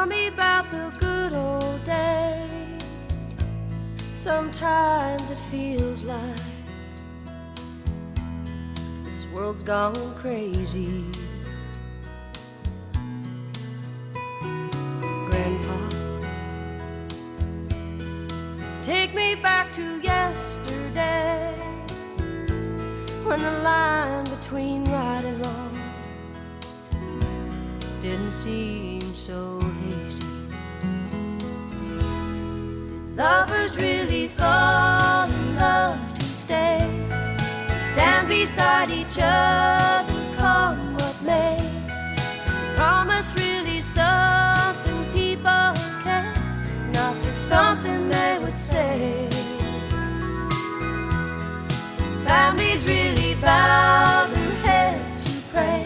Tell me about the good old days. Sometimes it feels like this world's gone crazy. Grandpa, take me back to yesterday, when the line between right and wrong didn't seem so hazy. Did lovers really fall in love to stay, stand beside each other, come what may? Is promise really something people kept, not just something they would say? Families really bow their heads to pray,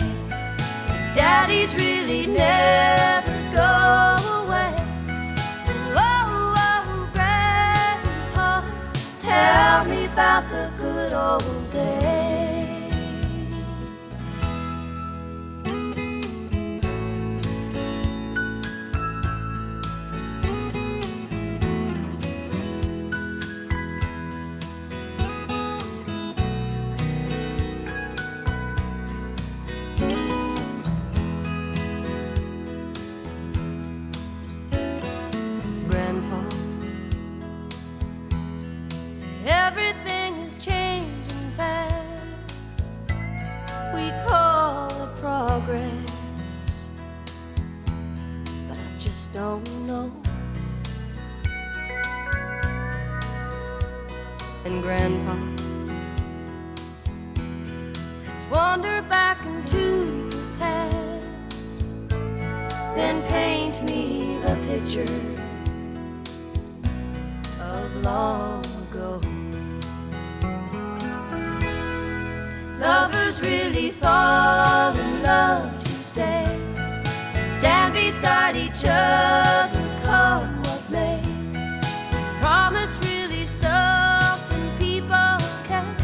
daddies really never go away. Oh, oh, Grandpa, tell me about the good old days. Grandpa, everything is changing fast. We call it progress, but I just don't know. And Grandpa, let's wander back into the past, then paint me the picture of long ago. Did lovers really fall in love to stay, stand beside each other, come what may? Is promise really something people kept,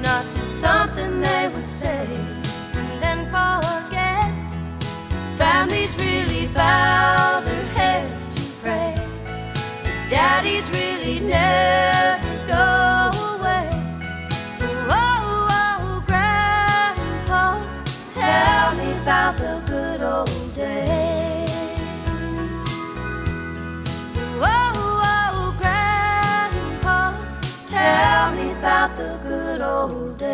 not just something they would say and then forget? Families really bow their heads to pray, daddies really never go away. Oh, oh, Grandpa, tell me about the good old days. Oh, oh, Grandpa, tell me about the good old days.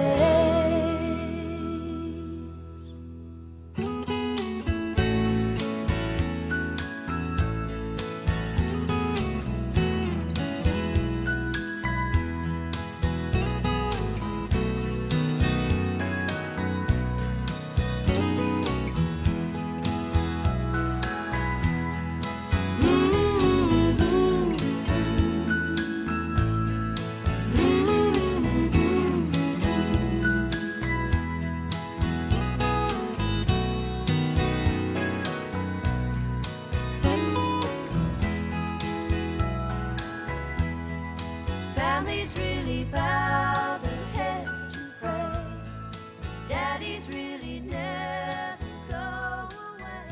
Families really bow their heads to pray, daddies really never go away.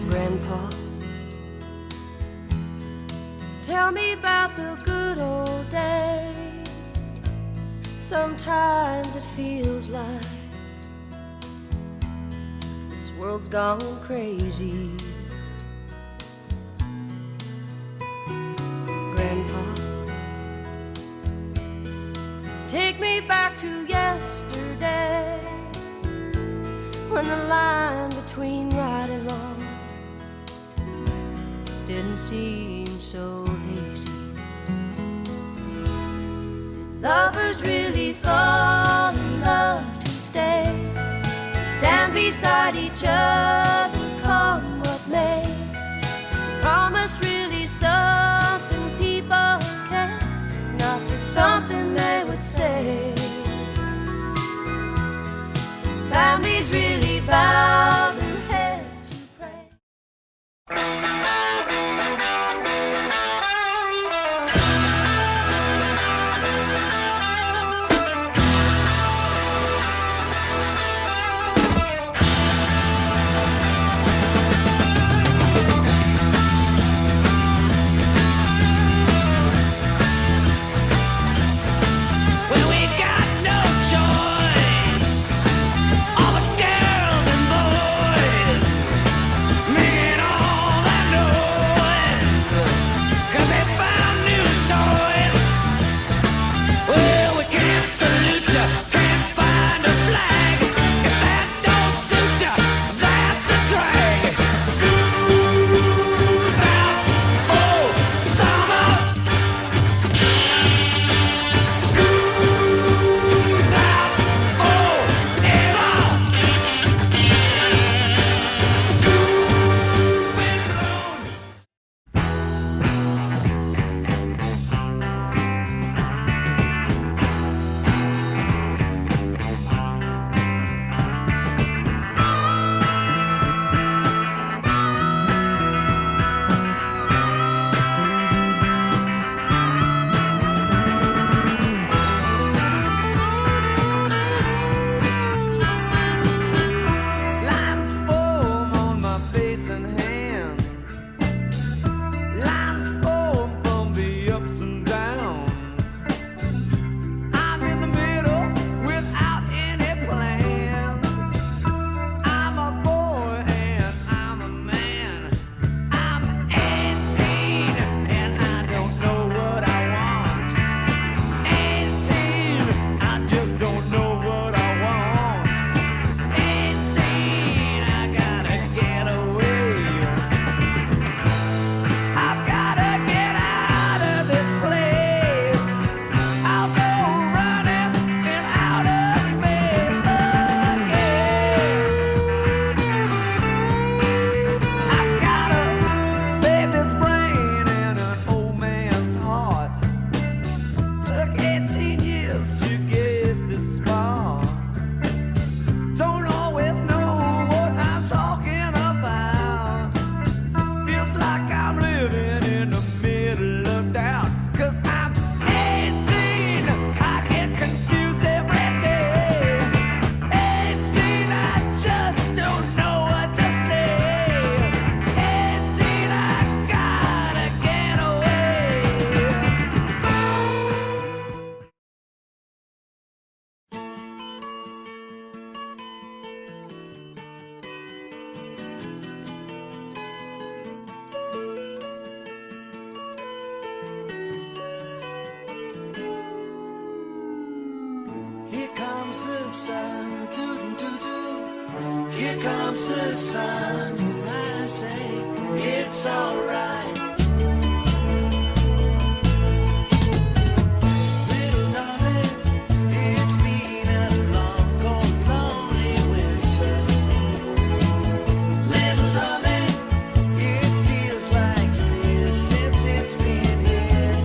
Grandpa, tell me about the good old days. Sometimes it feels like this world's gone crazy. Grandpa, take me back to yesterday, when the line between right and wrong didn't seem so hazy. Did lovers really fall in love to stay, stand beside each other, come what may? Is promise really something people kept, something they would say. Families really bow their heads to pray. Well, we got no choice. All the girls and boys making all that noise 'cause they found new toys. Well, we can't salute ya, can't find a flag. If that don't suit ya, that's a drag. School's out for summer. School's out forever. School's been blown. Lines form on my face and hands. Lines form from the ups and downs. I'm in the middle without any plans. I'm a boy and I'm a man. I'm 18 and I don't know what I want. 18, I just don't know what I want. 18, I gotta get away. I've gotta get out of this place. I'll go running in outer space again. I've got a baby's brain and an old man's heart. Took 18 years to get this far. Don't always know what I'm talking about. Feels like I'm living in the middle of doubt. 'Cause I'm 18, I get confused every day. 18, I just don't know what to say. 18, I gotta get away. Here comes the sun, doo doo doo. Here comes the sun, and I say it's alright. Little darling, it's been a long, cold, lonely winter. Little darling, it feels like years since it's been here.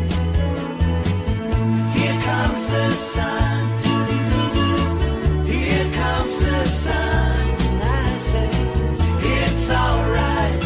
Here comes the sun. Here comes the sun, and I say it's alright.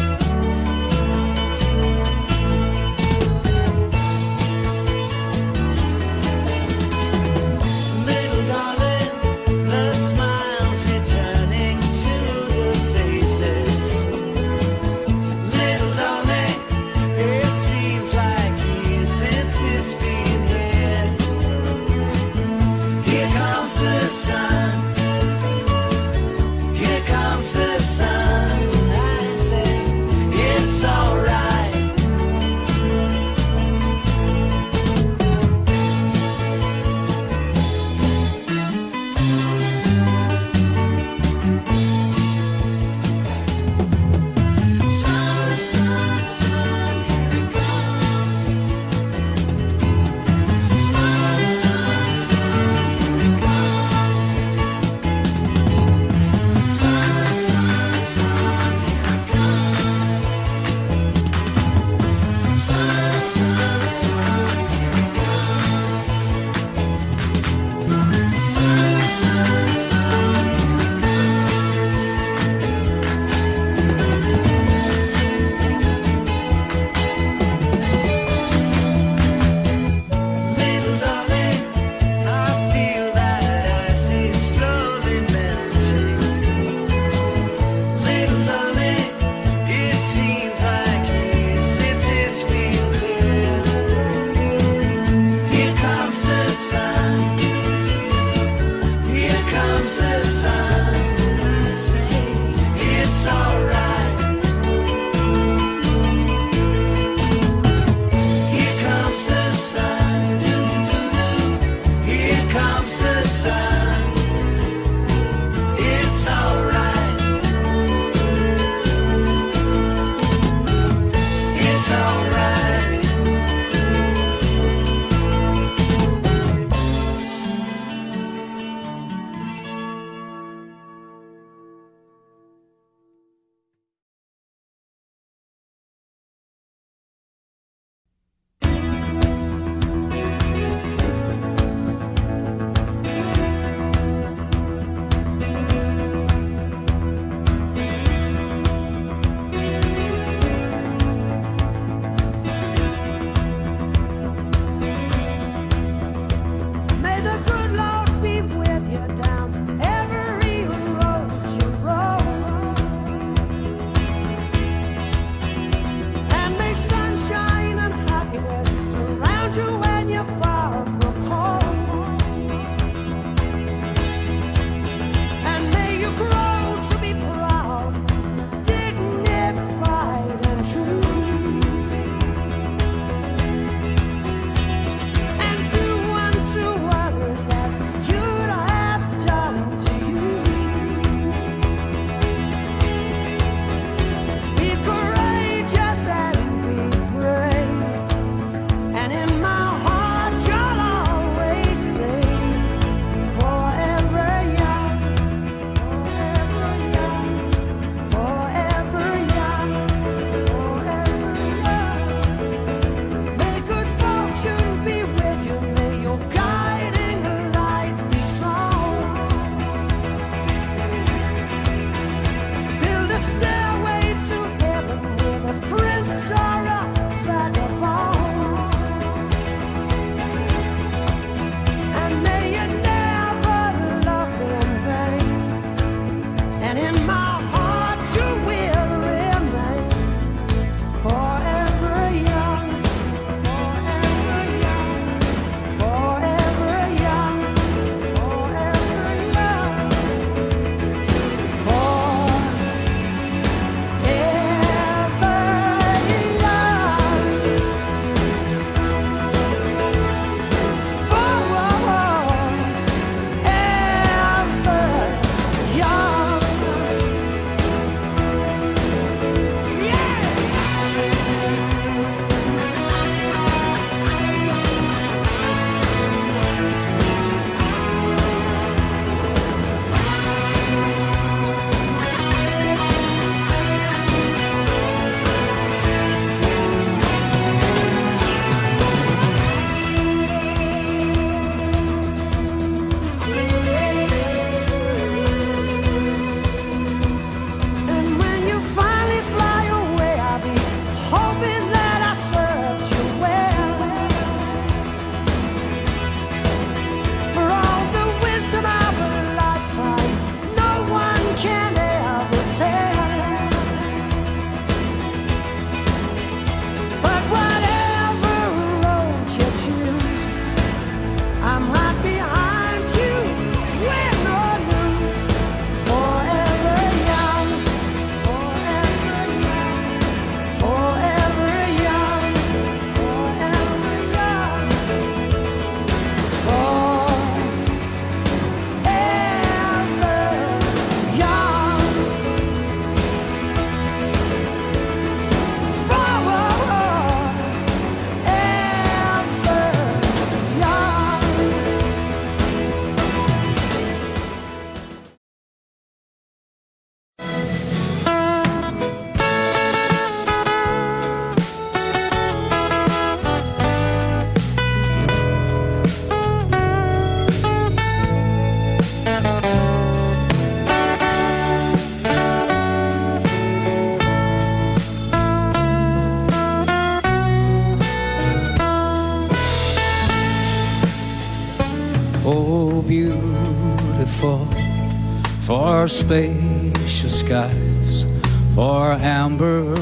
for spacious skies, for amber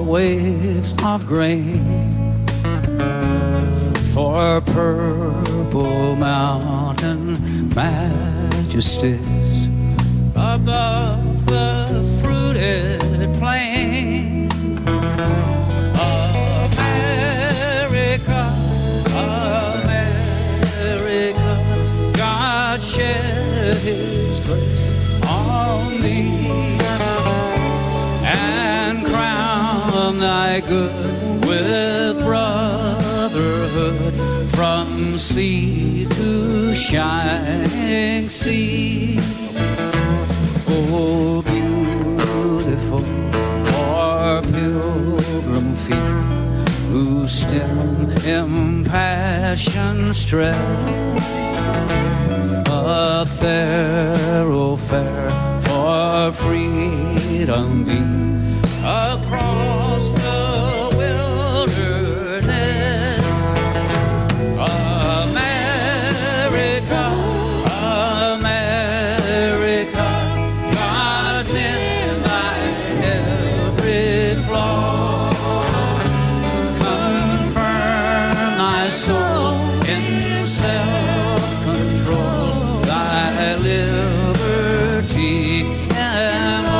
waves of grain, for purple mountain majesties above the fruited plain. America, America, God shed His grace on thee and crown thy good with brotherhood from sea to shining sea. Oh, beautiful for pilgrim feet who still impassioned tread a thoroughfare for freedom be across the wilderness. America, America, God in thy every flaw, confirm thy soul in self-control, thy liberty and all.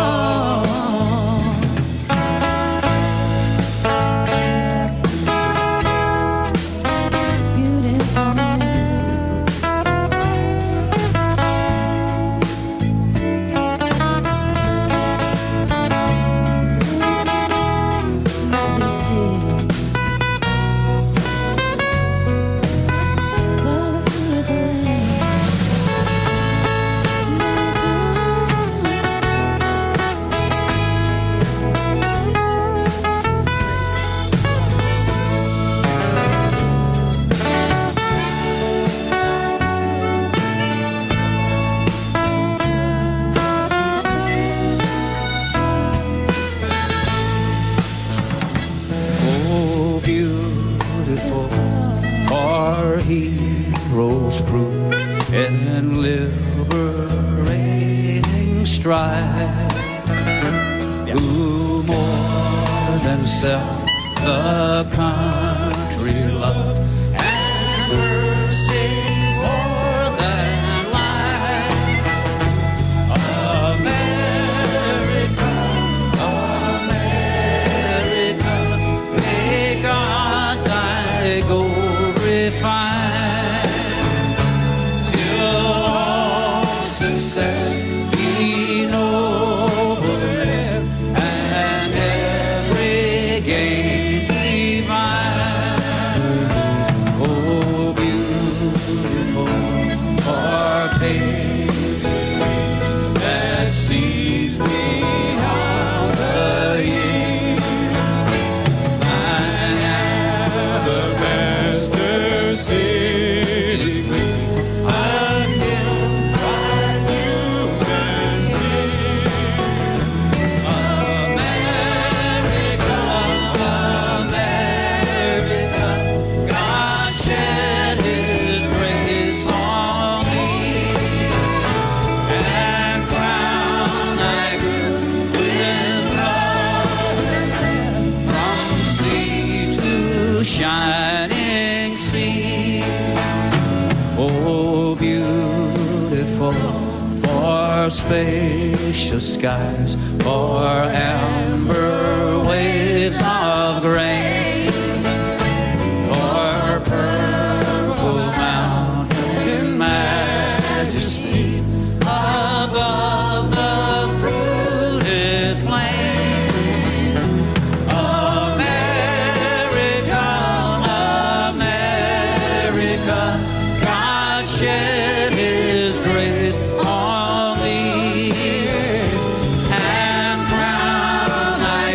Oh, beautiful are heroes prove in liberating strife, who more than self the country loved and mercy more than life. America, America, may God thy gold refine, till all success be nobleness and every gain divine. Oh, beautiful for patience that sees beyond the years, thine alabaster city queen, undimmed by human tears. America, America, God shed His grace on thee and crown thy good with love from sea to shining sea. Oh, beautiful for spacious skies, for amber waves of grain, for purple mountain majesties above the fruited plain. America, America, God shed His grace on thee and crown thy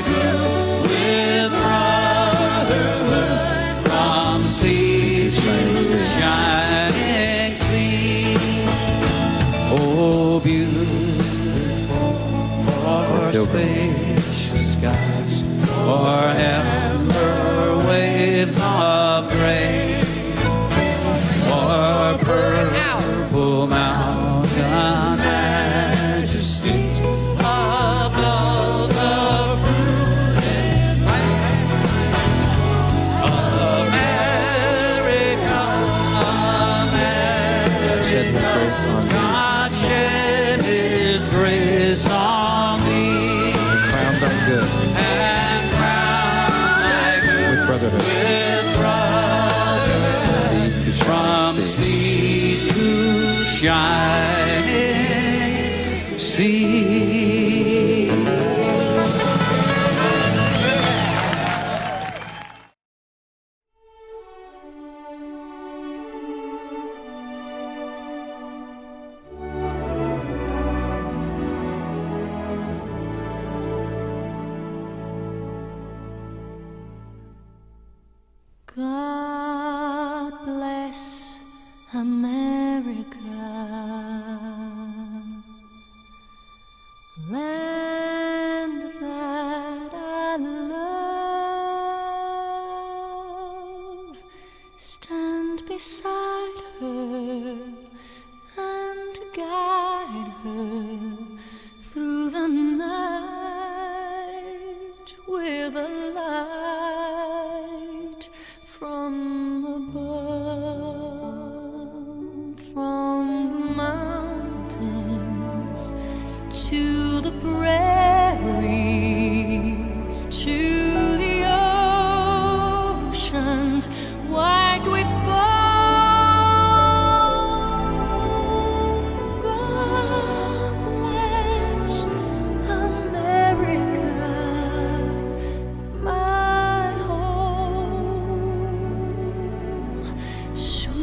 shining sea. God bless America, land that I love. Stand beside her and guide her through the night with a light from above, from the mountains to the prairies, to the oceans white with foam. God bless America, my home, sweet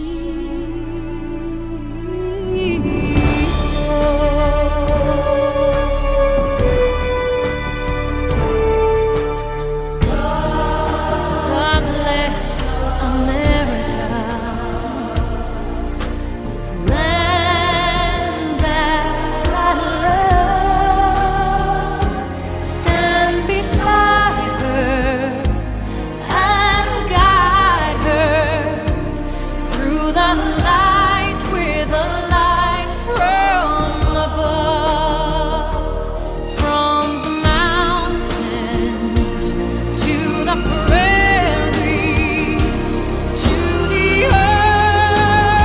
God bless America, land that I love. Stand beside her and guide her through the night with a light from above, from the mountains to the prairies, to the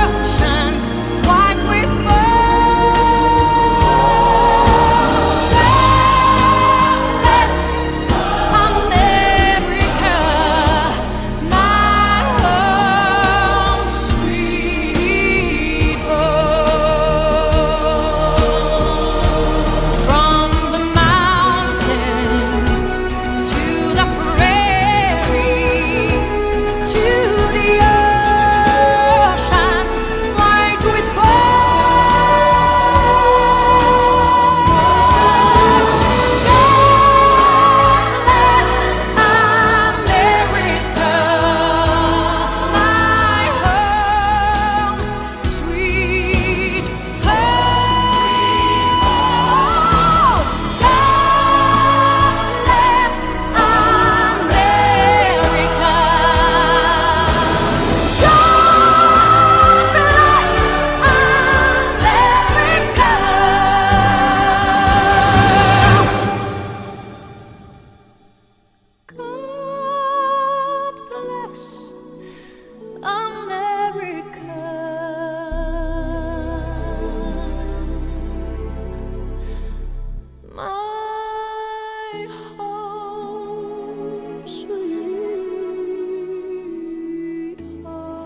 oceans white with foam. God bless America, my home, sweet home. From the mountains to the prairies, to the oceans white with God bless America, my home, sweet home.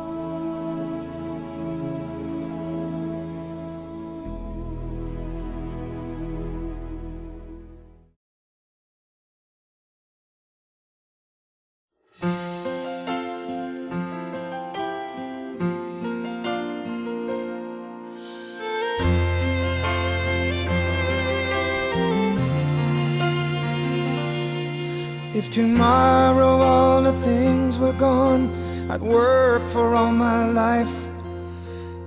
If tomorrow all the things were gone, I'd work for all my life,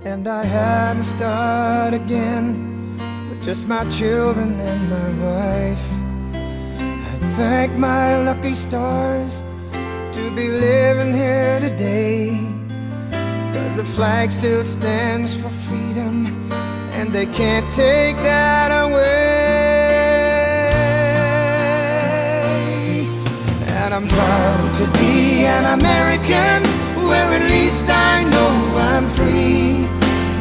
and I had to start again with just my children and my wife. I thank my lucky stars to be living here today, 'cause the flag still stands for freedom, and they can't take that away. And I'm proud to be an American, where at least I know I'm free.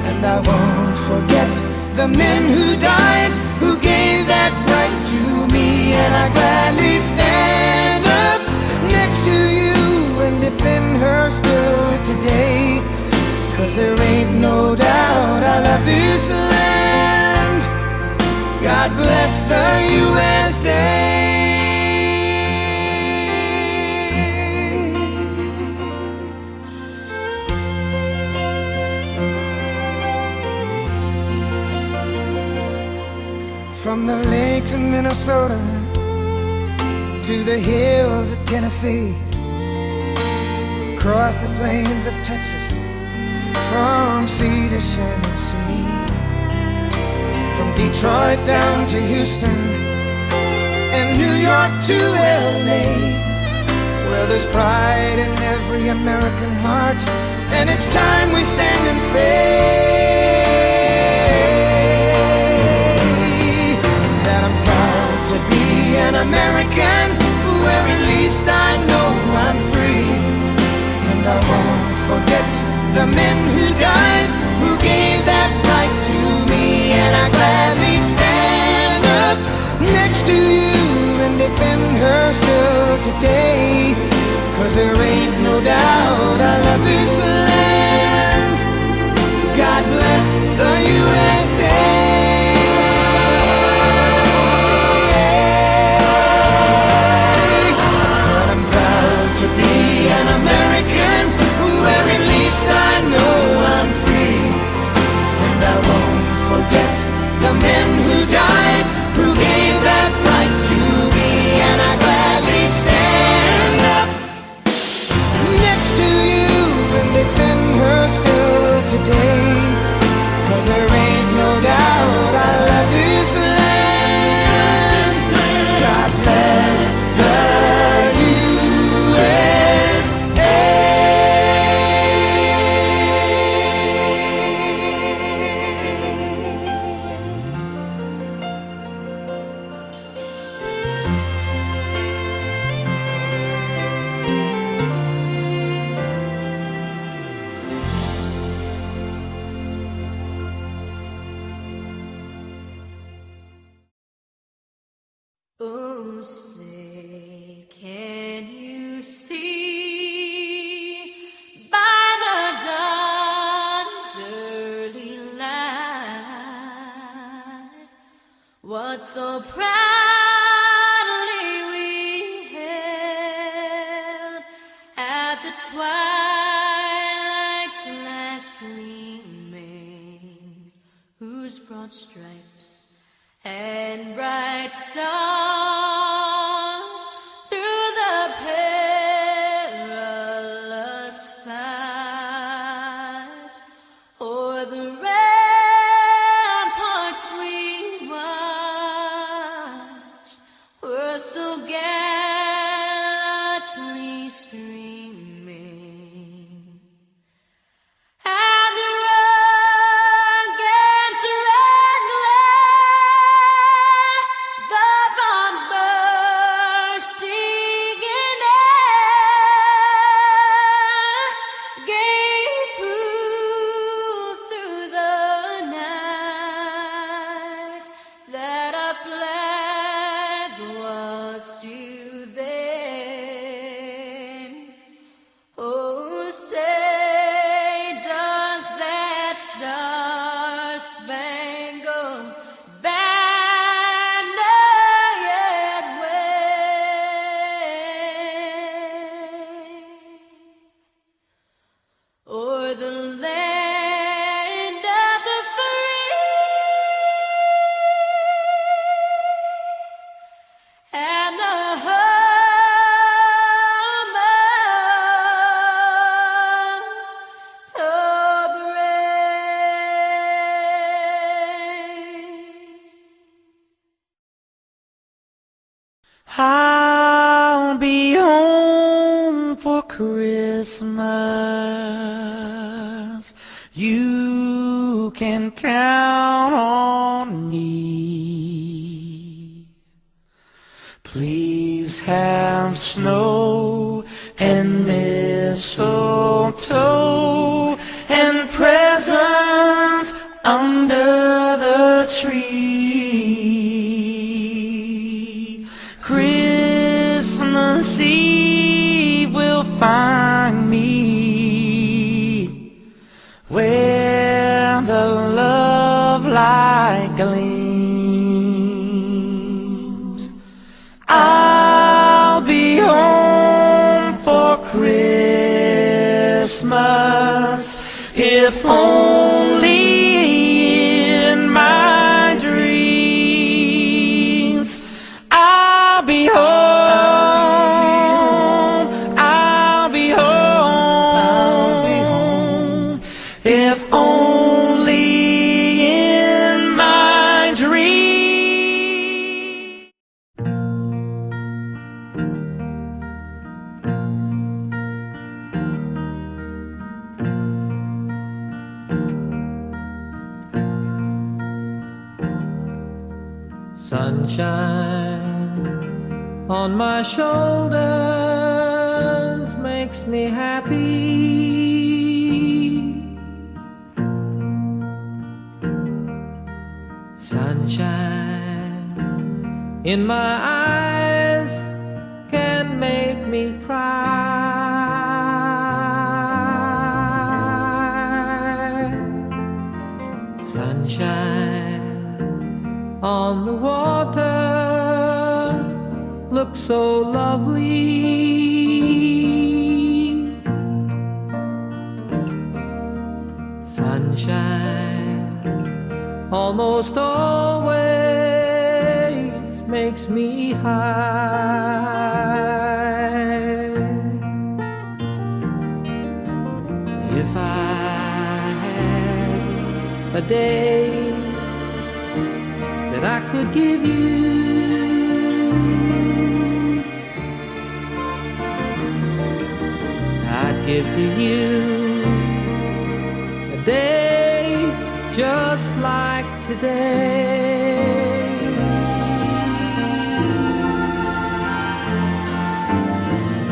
And I won't forget the men who died, who gave that right to me. And I gladly stand up next to you and defend her still today, 'cause there ain't no doubt I love this this land. God bless the USA. From the lakes of Minnesota to the hills of Tennessee, across the plains of Texas, from sea to shining sea, from Detroit down to Houston and New York to LA. Well, there's pride in every American heart, and it's time we stand and say that I'm proud to be an American, where at least I know I'm free. And I won't forget the men who died, who gave that right to me. And I gladly stand up next to you and defend her still today. 'Cause there ain't no doubt I love this land. God bless the USA. But I'm proud to be an American, where at least I know I'm free. And I won't forget the men who died, who gave that right to me. And I gladly stand up next to you and defend her still today. 'Cause there ain't no doubt I love this land. God bless the USA. Oh, say, can you see by the dawn's early light what so proudly we held at the twilight's last gleaming, whose broad stripes and bright stars through the perilous fight o'er the ramparts we watched were so gallantly streaming. And the against red glare, the bombs bursting in air gave proof through the night that our flag was still there. Oh, say, does that star-spangled banner yet wave o'er the land of the free and the home of the brave. I'll be home for Christmas. You can count on me. Please have snow and mistletoe and presents under the tree. Christmas Eve will find me where the love gleams. I'll be home for Christmas, if only in my dreams. I'll be home, I'll be home, if only in my dreams. Sunshine on my shoulders makes me happy. Sunshine in my eyes can make me cry. Sunshine on the water looks so lovely. Sunshine almost always makes me high. If I had a day that I could give you, I'd give to you a day just like today.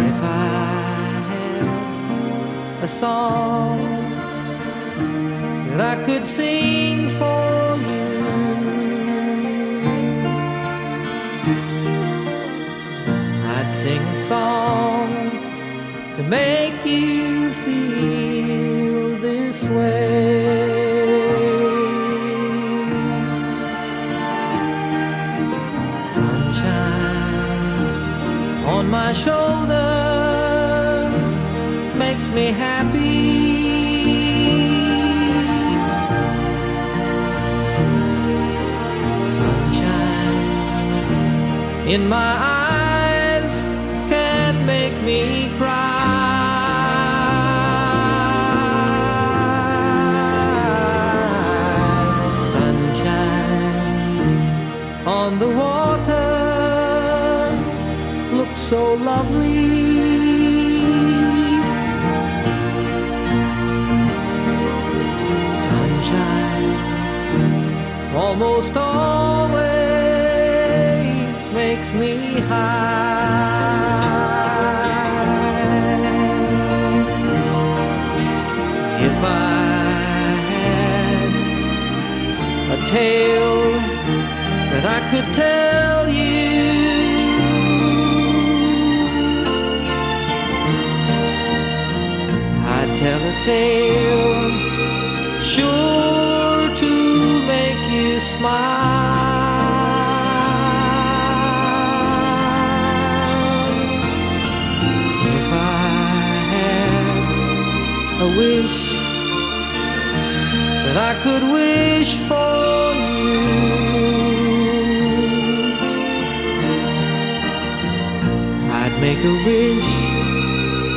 If I had a song that I could sing for you, I'd sing a song to make you feel this way. Sunshine on my shoulders makes me happy. Sunshine in my eyes can make me cry. Sunshine on the water looks so lovely. Sunshine almost always makes me high. If I had a tale that I could tell you, I'd tell a tale sure to make you smile. If I had a wish that I could wish for you, I'd make a wish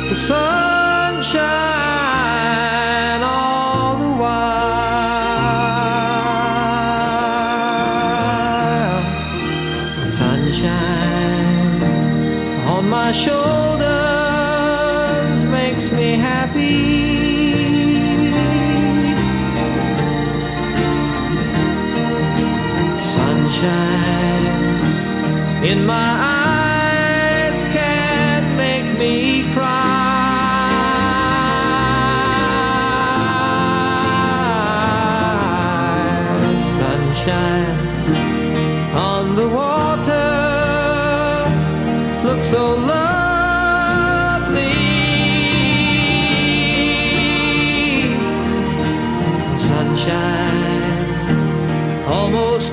for sunshine all the while. Sunshine on my shoulders makes me happy. Sunshine in my eyes can make me cry. Sunshine on the water looks so lovely. Sunshine almost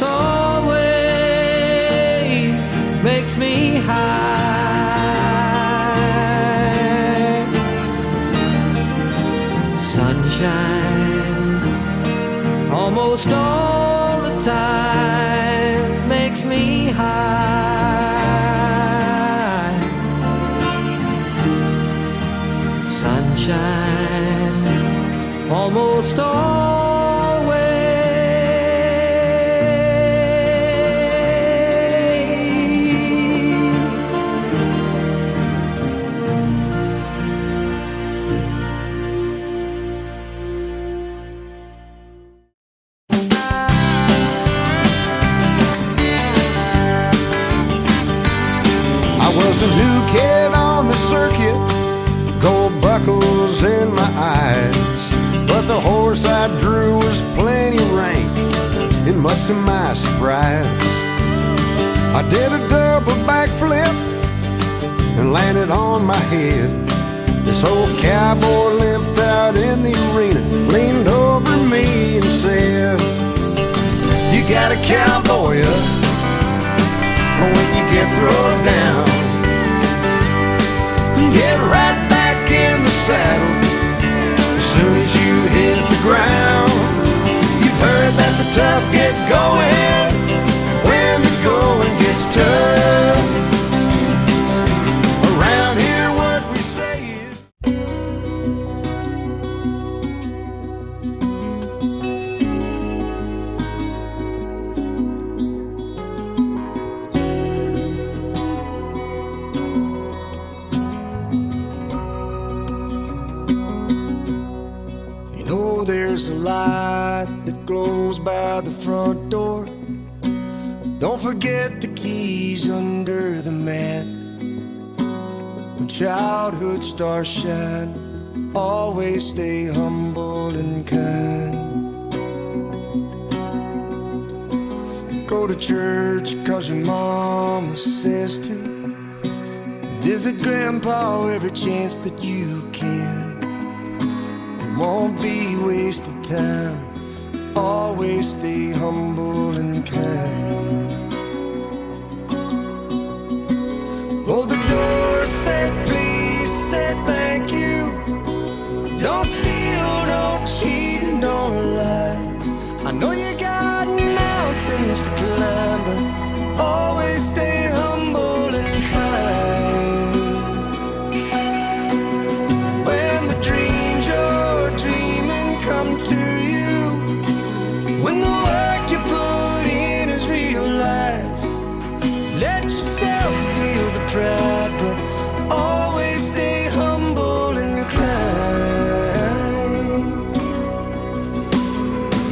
makes me high. Sunshine almost all the time makes me high. Sunshine almost always. I was a new kid on the circuit, gold buckles in my eyes, but the horse I drew was plenty rank, and much to my surprise, I did a double backflip and landed on my head. This old cowboy limped out in the arena, leaned over me and said, "You got a cowboy up when you get thrown down. Get right back in the saddle as soon as you hit the ground. You've heard that the tough get going when the going gets tough. Around here what we say is you know there's a light that glows by the front door. Don't forget the keys under the mat. When childhood stars shine, always stay humble and kind. Go to church 'cause your mama says to. Visit grandpa every chance that you can. It won't be wasted time. Always stay humble and kind. Hold the door, say please, say thank you. Don't steal, don't cheat, and don't lie. I know you got mountains to climb, but always stay humble and kind. When the dreams you're dreaming come to you, when the work you put in is realized, let yourself feel the pride, but always stay humble and kind.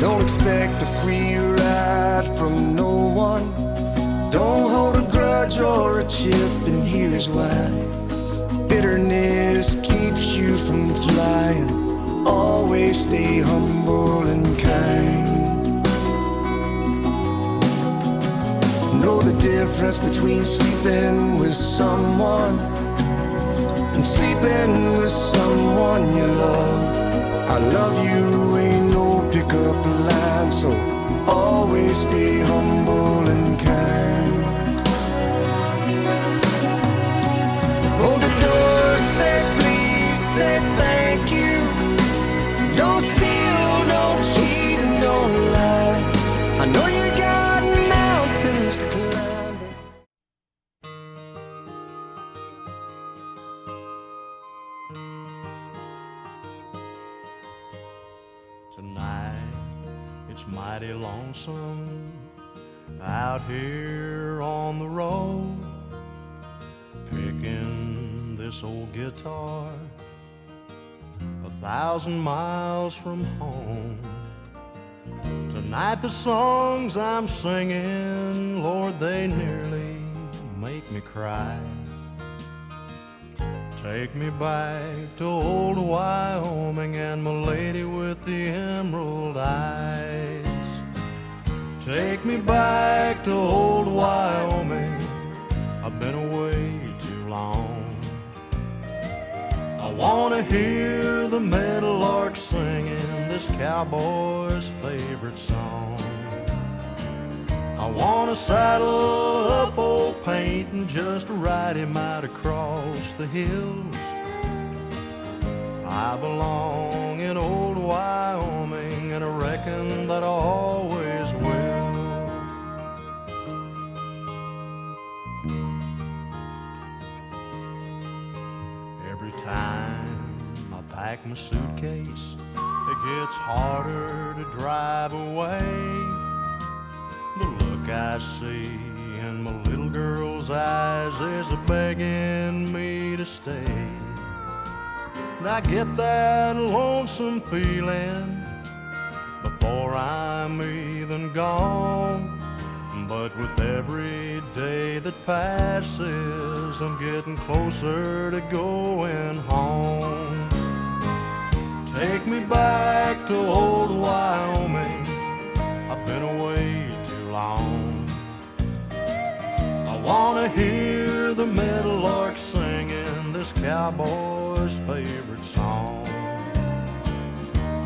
Don't expect a free ride from no one. Don't hold a grudge or a chip, and here's why. Bitterness keeps you from flying. Always stay humble and kind. Know the difference between sleeping with someone and sleeping with someone you love. I love you ain't no pickup line, so always stay humble and kind. Hold the door, say please, say thank you. Don't steal, don't cheat, and don't lie. I know you got mountains to climb. Tonight it's mighty lonesome out here on the road, picking this old guitar 1,000 miles from home. Tonight the songs I'm singing, Lord, they nearly make me cry. Take me back to old Wyoming and my lady with the emerald eyes. Take me back to old Wyoming, I've been away too long. I wanna hear the meadowlark singing this cowboy's favorite song. I wanna saddle up old paint and just ride him out across the hills. I belong in old Wyoming, and I reckon that I always will. Every time I pack my suitcase, it gets harder to drive away. The look I see in my little girl's eyes is a begging me to stay. And I get that lonesome feeling before I'm even gone. But with every day that passes, I'm getting closer to going home. Take me back to old Wyoming, I've been away too long. I wanna hear the meadowlark singing this cowboy's favorite song.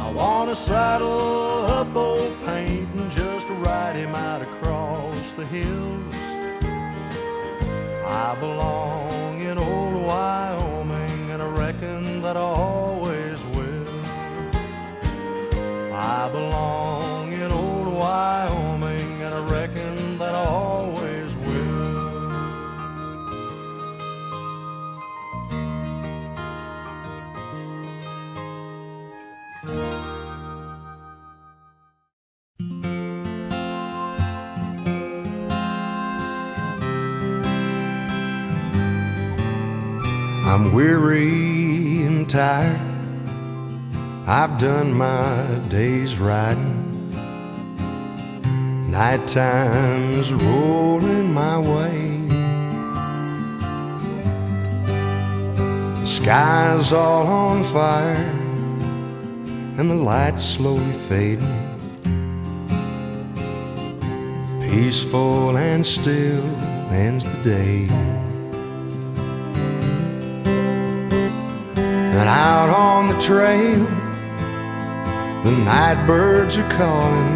I wanna saddle up old Paint and just ride him out across the hills. I belong in old Wyoming, and I reckon that I always will. I belong in old Wyoming, and I reckon that I always will. I'm weary and tired, I've done my day's riding. Night time's rolling my way. The sky's all on fire and the light's slowly fading. Peaceful and still ends the day. And out on the trail, the night birds are calling,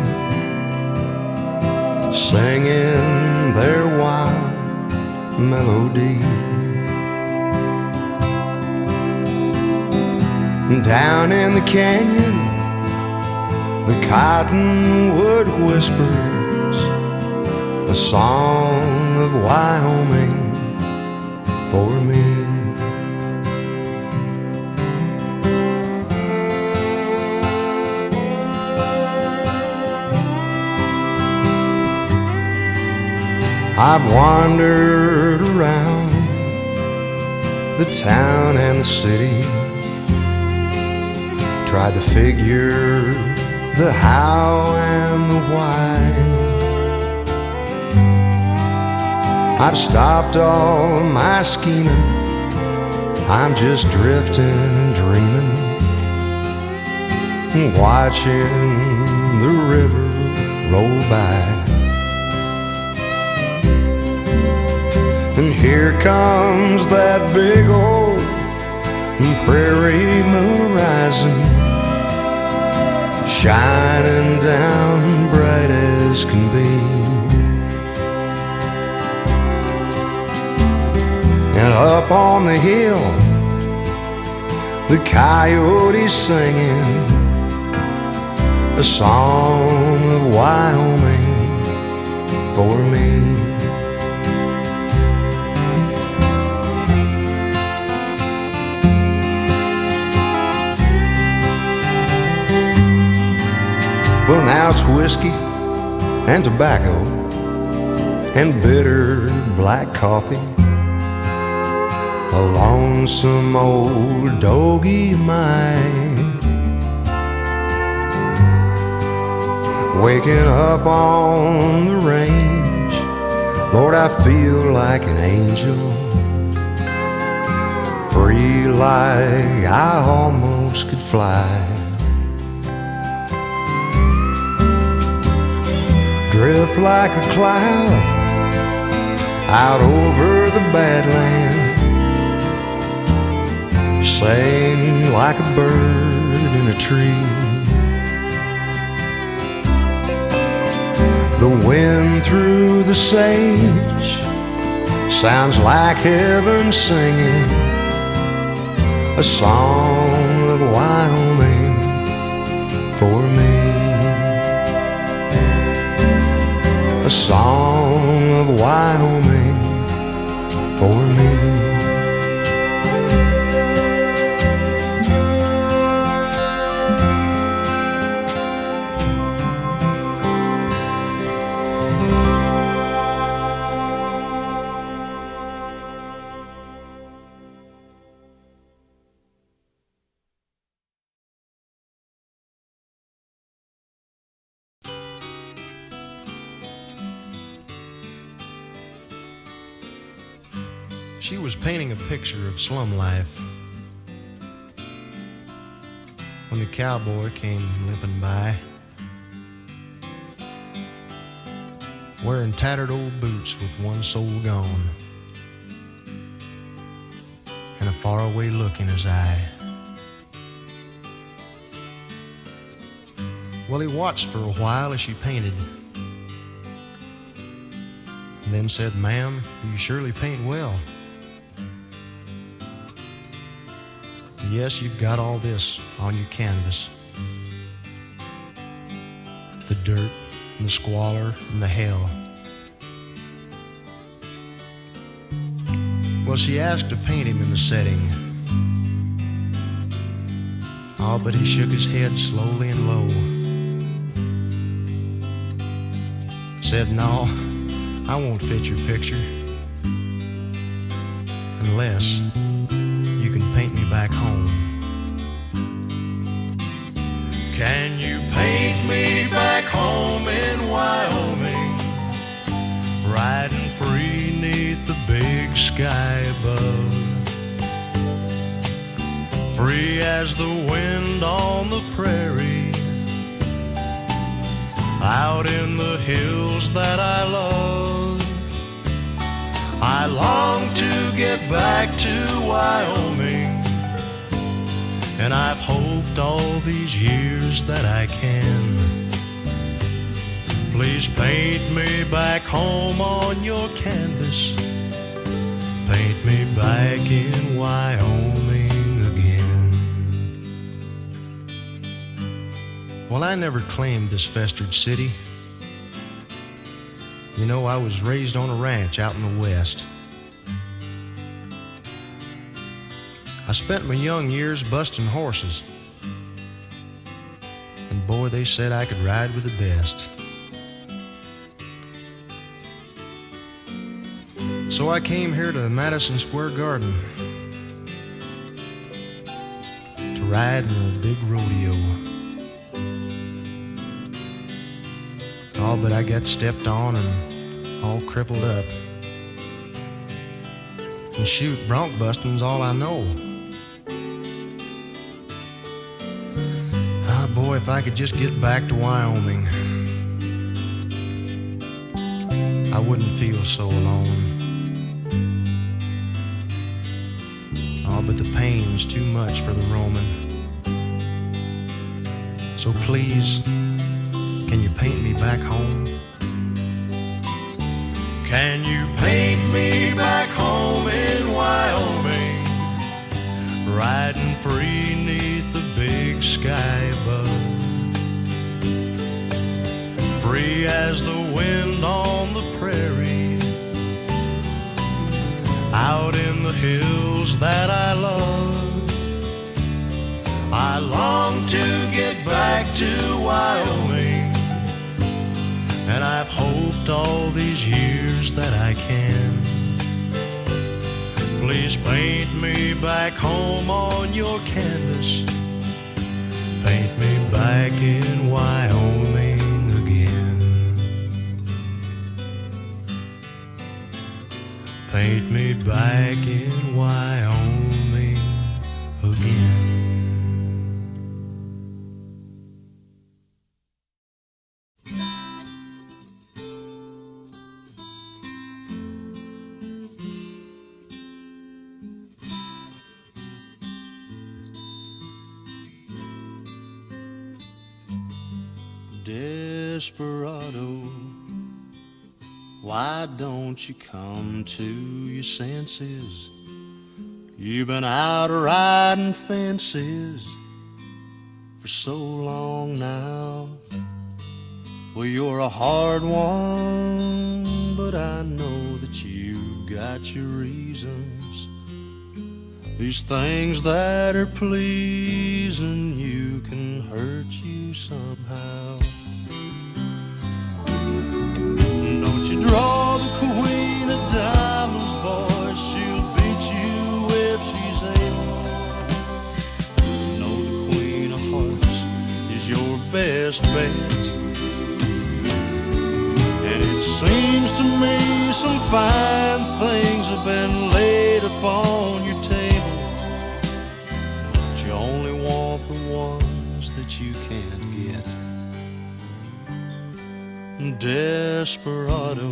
singing their wild melody. And down in the canyon, the cottonwood whispers a song of Wyoming for me. I've wandered around the town and the city, tried to figure the how and the why. I've stopped all my scheming, I'm just drifting and dreaming, and watching the river roll by. And here comes that big old prairie moon rising, shining down bright as can be. And up on the hill, the coyotes singing a song of Wyoming for me. Well, now it's whiskey and tobacco and bitter black coffee, a lonesome old doggy of mine, waking up on the range. Lord, I feel like an angel, free like I almost could fly. Drift like a cloud out over the badland, sing like a bird in a tree. The wind through the sage sounds like heaven singing a song of Wyoming for me. A song of Wyoming for me. She was painting a picture of slum life when the cowboy came limping by, wearing tattered old boots with one sole gone and a faraway look in his eye. Well, he watched for a while as she painted, and then said, "Ma'am, you surely paint well. Yes, you've got all this on your canvas. The dirt and the squalor and the hell." Well, she asked to paint him in the setting. Oh, but he shook his head slowly and low. Said, "No, I won't fit your picture unless you can paint me back home." Can you paint me back home in Wyoming, riding free 'neath the big sky above, free as the wind on the prairie, out in the hills that I love? I long to get back to Wyoming, and I've hoped all these years that I can. Please paint me back home on your canvas. Paint me back in Wyoming again. Well, I never claimed this festered city. You know, I was raised on a ranch out in the West. I spent my young years busting horses, and boy, they said I could ride with the best. So I came here to Madison Square Garden to ride in a big rodeo. Oh, but I got stepped on and all crippled up. And shoot, bronc busting's all I know. Ah, boy, if I could just get back to Wyoming, I wouldn't feel so alone. Oh, but the pain's too much for the roaming. So please, can you paint me back home? Can you paint me back home in Wyoming, riding free 'neath the big sky above, free as the wind on the prairie, out in the hills that I love? I long to get back to Wyoming, and I've hoped all these years that I can. Please paint me back home on your canvas. Paint me back in Wyoming again. Paint me back in Wyoming again. Desperado, why don't you come to your senses? You've been out riding fences for so long now. Well, you're a hard one, but I know that you've got your reasons. These things that are pleasing you can hurt you somehow. Don't you draw the queen of diamonds, boy, she'll beat you if she's able. No, the queen of hearts is your best bet. And it seems to me some fine things have been laid upon your table, but you only want the ones that you can't get. Desperado,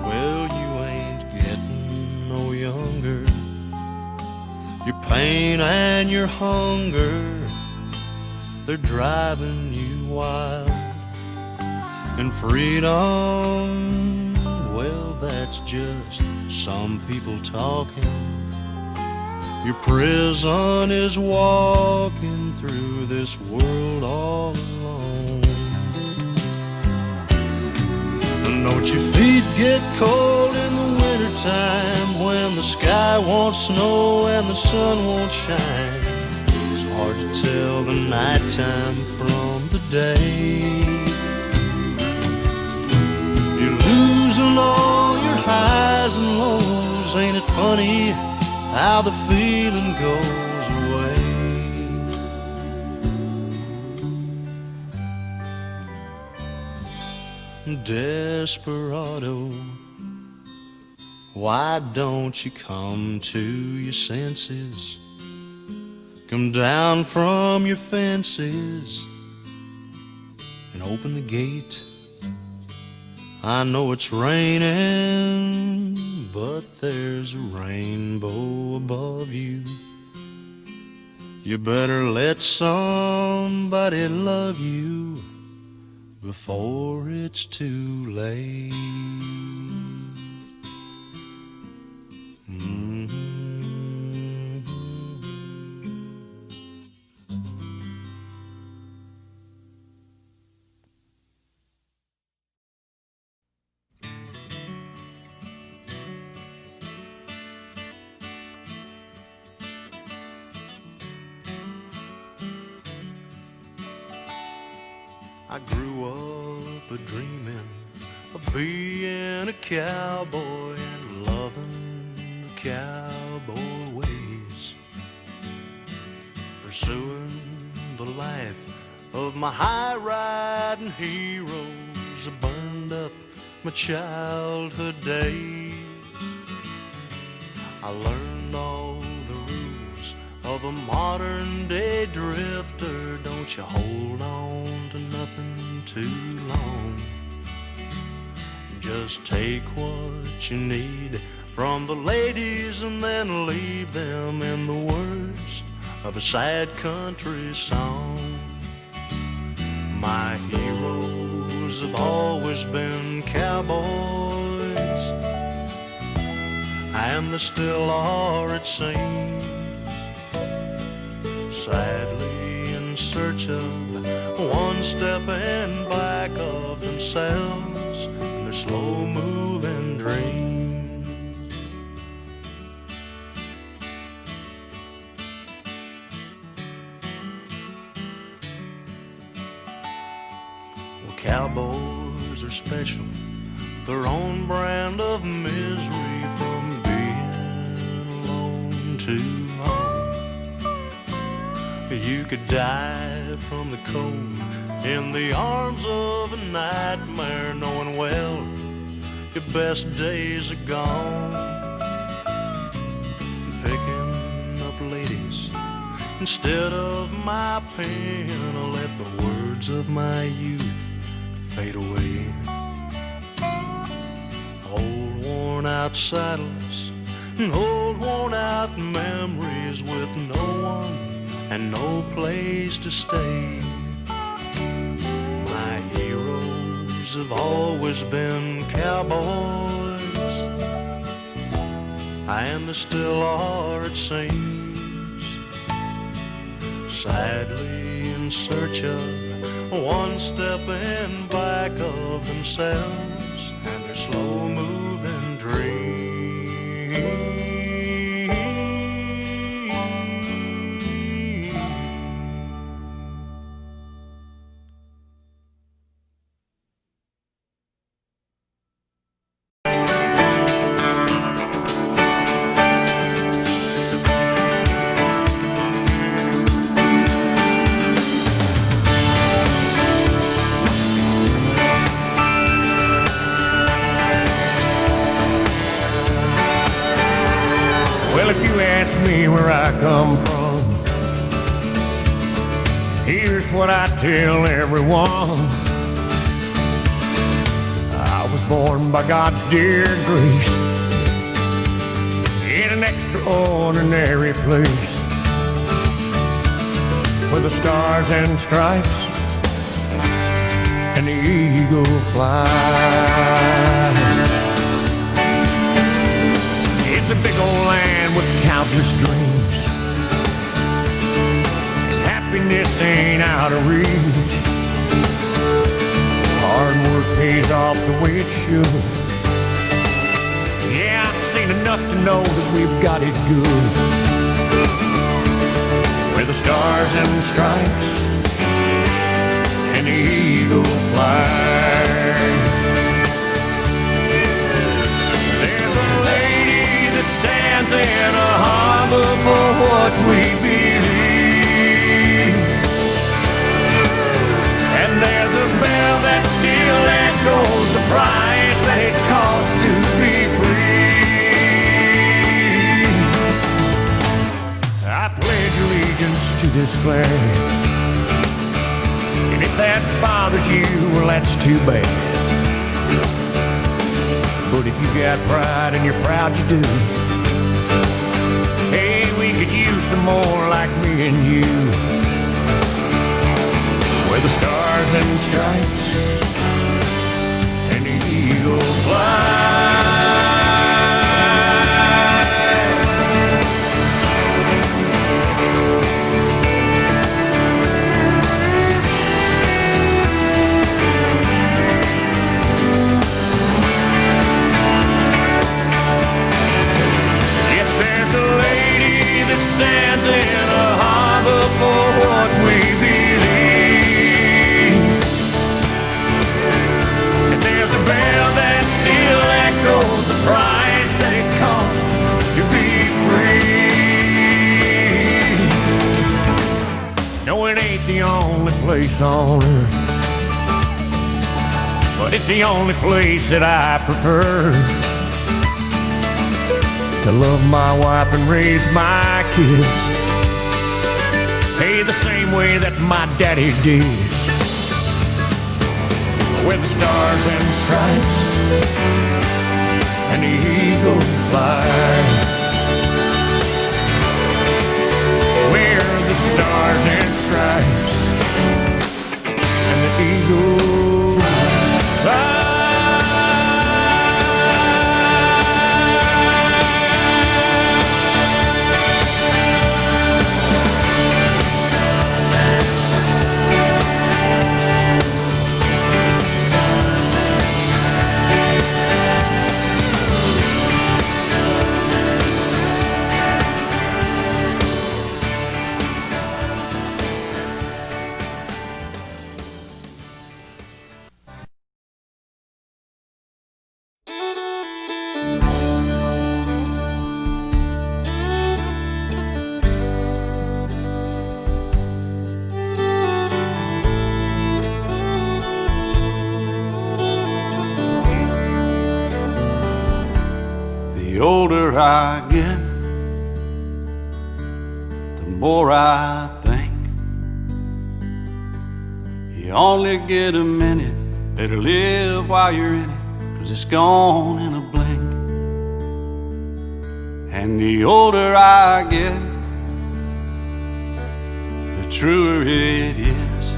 well, you ain't getting no younger. Your pain and your hunger, they're driving you wild. And freedom, well, that's just some people talking. Your prison is walking through this world all alone. And don't your feet get cold in the wintertime when the sky won't snow and the sun won't shine? It's hard to tell the nighttime from the day. You're losing all your highs and lows. Ain't it funny how the feeling goes away? Desperado, why don't you come to your senses? Come down from your fences and open the gate. I know it's raining, but there's a rainbow above you. You better let somebody love you before it's too late. I grew up a-dreaming of being a cowboy and loving the cowboy ways, pursuing the life of my high-riding heroes. I burned up my childhood days. I learned all the rules of a modern-day drifter. Don't you hold on to nothing too long. Just take what you need from the ladies and then leave them in the words of a sad country song. My heroes have always been cowboys, and they still are, it seems, sadly in search of one step in back of themselves and their slow-moving dreams. Well, cowboys are special, their own brand of misery from being alone too long. You could die from the cold in the arms of a nightmare, knowing well your best days are gone. Picking up ladies instead of my pen, I let the words of my youth fade away. Old worn out saddles and old worn out memories with no one and no place to stay. My heroes days have always been cowboys, and they still are, it seems, sadly in search of one step in back of themselves and their slow-moving dreams. If you ask me where I come from, here's what I tell everyone. I was born by God's dear grace in an extraordinary place where the stars and stripes and the eagle flies. It's a big old land with countless dreams, and happiness ain't out of reach. Hard work pays off the way it should. Yeah, I've seen enough to know that we've got it good, where the stars and stripes and the eagle fly. There's a lady that stands in a harbor for what we believe, and there's a bell that still echoes the price that it costs to be free. I pledge allegiance to this flag, and if that bothers you, well, that's too bad. But if you got pride and you're proud you do, hey, we could use some more like me and you, where the stars and stripes and the eagle fly. Stands in a harbor for what we believe, and there's a bell that still echoes the price that it costs to be free. No, it ain't the only place on earth, but it's the only place that I prefer to love my wife and raise my kids, hey, the same way that my daddy did, where the stars and stripes and the eagle fly, where the stars and stripes and the eagle fly. The older I get, the more I think you only get a minute, better live while you're in it, 'cause it's gone in a blink. And the older I get, the truer it is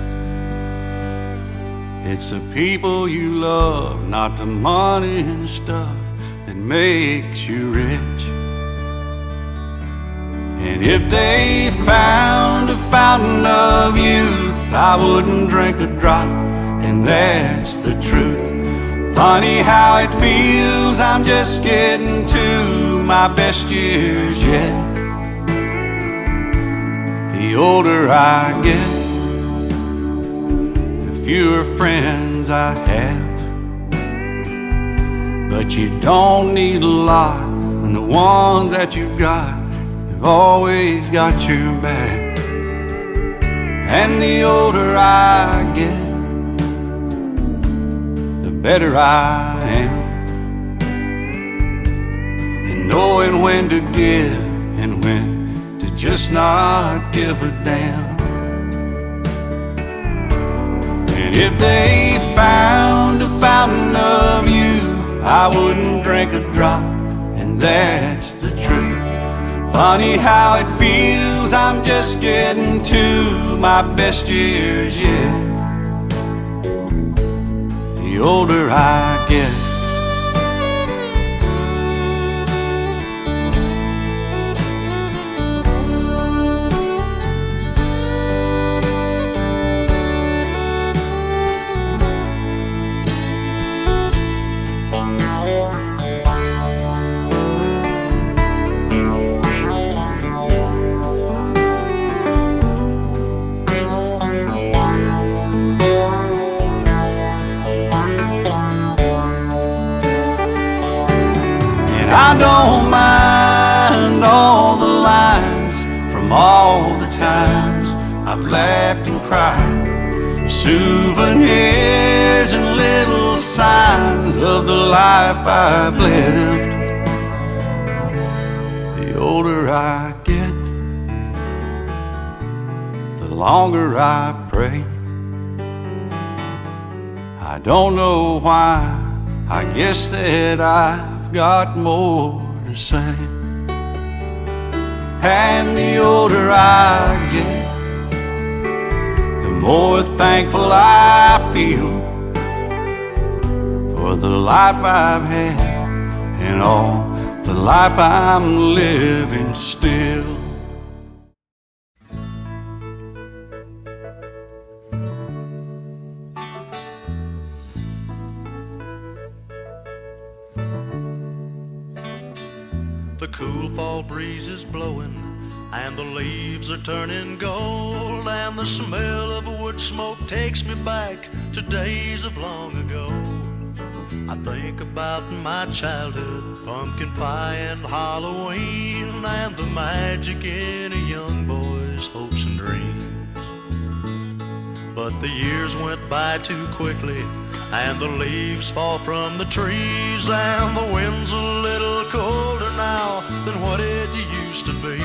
It's the people you love, not the money and stuff that makes you rich. And if they found a fountain of youth, I wouldn't drink a drop, and that's the truth. Funny how it feels, I'm just getting to my best years yet. The older I get, the fewer friends I have. But you don't need a lot when the ones that you got have always got your back. And the older I get, better I am in knowing when to give and when to just not give a damn. And if they found a fountain of youth, I wouldn't drink a drop, and that's the truth. Funny how it feels, I'm just getting to my best years yet. The older I get. I don't mind all the lines from all the times I've laughed and cried. Souvenirs and little signs of the life I've lived. The older I get, the longer I pray. I don't know why, I guess that I've got more to say. And the older I get, the more thankful I feel for the life I've had and all the life I'm living still. The cool fall breeze is blowing, and the leaves are turning gold, and the smell of wood smoke takes me back to days of long ago. I think about my childhood, pumpkin pie and Halloween, and the magic in a young boy's hopes and dreams. But the years went by too quickly, and the leaves fall from the trees, and the wind's a little colder now than what it used to be.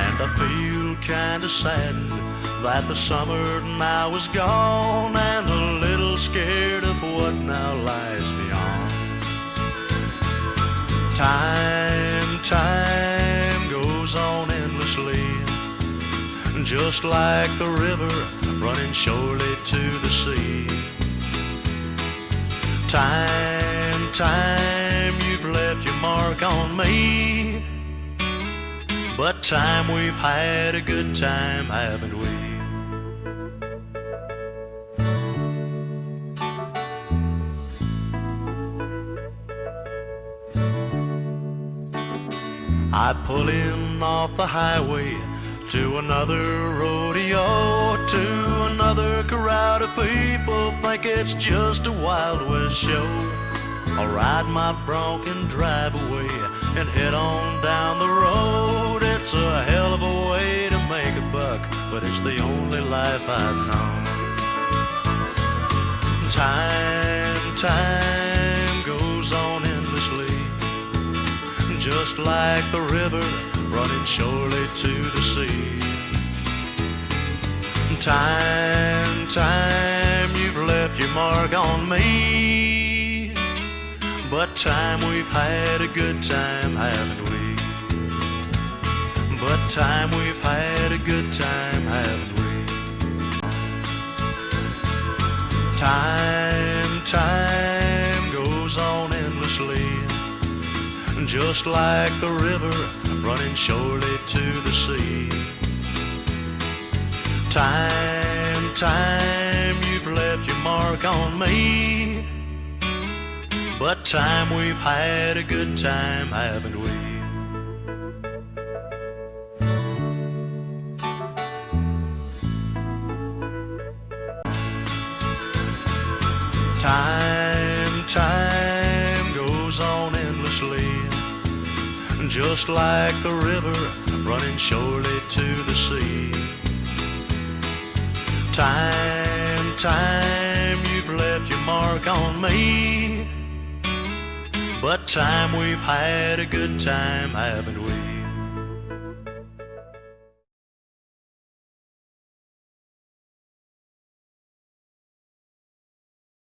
And I feel kinda saddened that the summer now is gone, and a little scared of what now lies beyond. Time goes on endlessly, just like the river running surely to the sea. Time, you've left your mark on me. But time, we've had a good time, haven't we? I pull in off the highway to another rodeo, to another crowd of people think it's just a Wild West show. I'll ride my bronc and drive away and head on down the road. It's a hell of a way to make a buck, but it's the only life I've known. Time goes on endlessly, just like the river running surely to the sea. Time, you've left your mark on me. But time, we've had a good time, haven't we? But time, we've had a good time, haven't we? Time goes on endlessly, just like the river running surely to the sea. Time, you've left your mark on me, but time, we've had a good time, haven't we? Time goes on endlessly, just like the river running surely to the sea. Time, you've left your mark on me, but time, we've had a good time, haven't we?